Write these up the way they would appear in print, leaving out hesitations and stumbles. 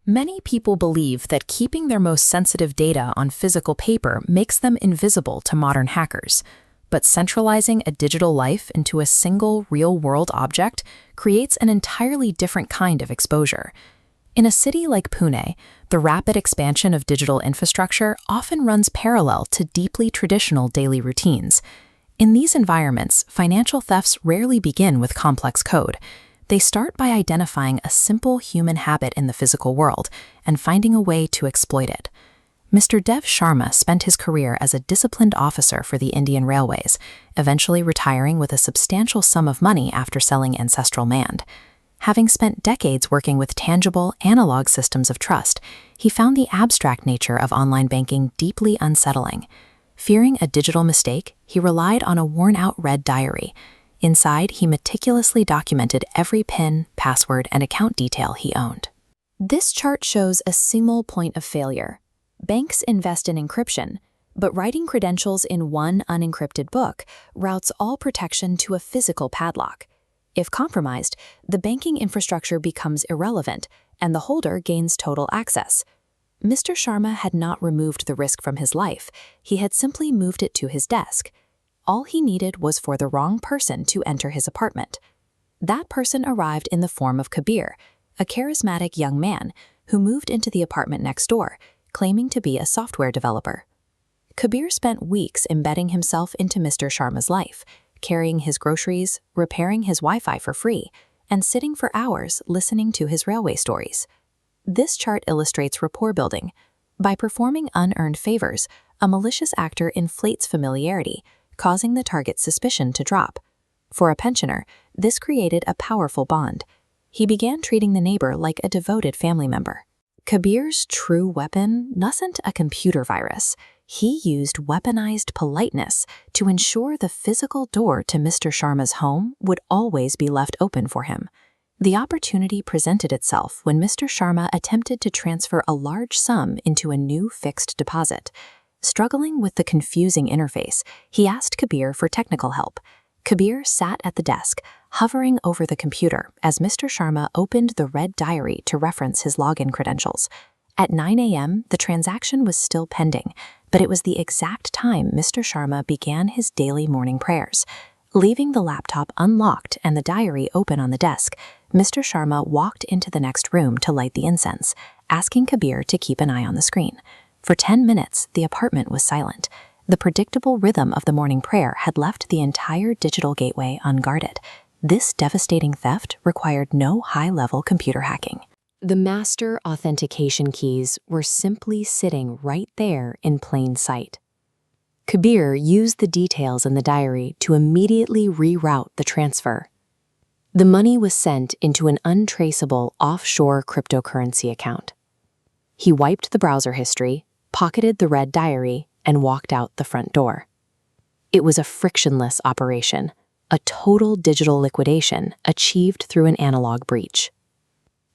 Many people believe that keeping their most sensitive data on physical paper makes them invisible to modern hackers. But centralizing a digital life into a single real-world object creates an entirely different kind of exposure. In a city like Pune, the rapid expansion of digital infrastructure often runs parallel to deeply traditional daily routines. In these environments, financial thefts rarely begin with complex code. They start by identifying a simple human habit in the physical world and finding a way to exploit it. Mr. Dev Sharma spent his career as a disciplined officer for the Indian Railways, eventually retiring with a substantial sum of money after selling ancestral land. Having spent decades working with tangible, analog systems of trust, he found the abstract nature of online banking deeply unsettling. Fearing a digital mistake, he relied on a worn-out red diary. Inside, he meticulously documented every PIN, password, and account detail he owned. This chart shows a single point of failure. Banks invest in encryption, but writing credentials in one unencrypted book routes all protection to a physical padlock. If compromised, the banking infrastructure becomes irrelevant, and the holder gains total access. Mr. Sharma had not removed the risk from his life. He had simply moved it to his desk. All he needed was for the wrong person to enter his apartment. That person arrived in the form of Kabir, a charismatic young man who moved into the apartment next door, claiming to be a software developer. Kabir spent weeks embedding himself into Mr. Sharma's life, carrying his groceries, repairing his Wi-Fi for free, and sitting for hours listening to his railway stories. This chart illustrates rapport building. By performing unearned favors, a malicious actor inflates familiarity, causing the target's suspicion to drop. For a pensioner, this created a powerful bond. He began treating the neighbor like a devoted family member. Kabir's true weapon wasn't a computer virus. He used weaponized politeness to ensure the physical door to Mr. Sharma's home would always be left open for him. The opportunity presented itself when Mr. Sharma attempted to transfer a large sum into a new fixed deposit. Struggling with the confusing interface, he asked Kabir for technical help. Kabir sat at the desk, hovering over the computer as Mr. Sharma opened the red diary to reference his login credentials. At 9 a.m., the transaction was still pending, but it was the exact time Mr. Sharma began his daily morning prayers. Leaving the laptop unlocked and the diary open on the desk, Mr. Sharma walked into the next room to light the incense, asking Kabir to keep an eye on the screen. For 10 minutes, the apartment was silent. The predictable rhythm of the morning prayer had left the entire digital gateway unguarded. This devastating theft required no high-level computer hacking. The master authentication keys were simply sitting right there in plain sight. Kabir used the details in the diary to immediately reroute the transfer. The money was sent into an untraceable offshore cryptocurrency account. He wiped the browser history, pocketed the red diary, and walked out the front door. It was a frictionless operation, a total digital liquidation achieved through an analog breach.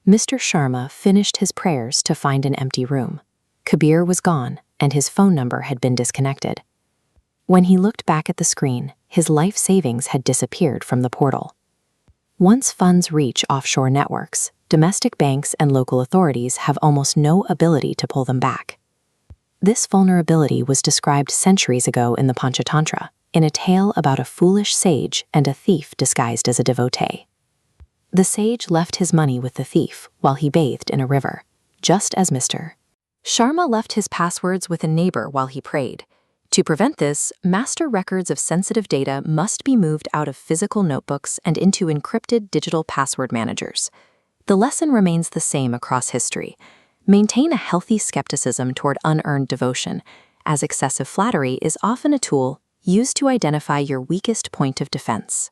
Mr. Sharma finished his prayers to find an empty room. Kabir was gone, and his phone number had been disconnected. When he looked back at the screen, his life savings had disappeared from the portal. Once funds reach offshore networks, domestic banks and local authorities have almost no ability to pull them back. This vulnerability was described centuries ago in the Panchatantra, in a tale about a foolish sage and a thief disguised as a devotee. The sage left his money with the thief while he bathed in a river, just as Mr. Sharma left his passwords with a neighbor while he prayed. To prevent this, master records of sensitive data must be moved out of physical notebooks and into encrypted digital password managers. The lesson remains the same across history. Maintain a healthy skepticism toward unearned devotion, as excessive flattery is often a tool used to identify your weakest point of defense.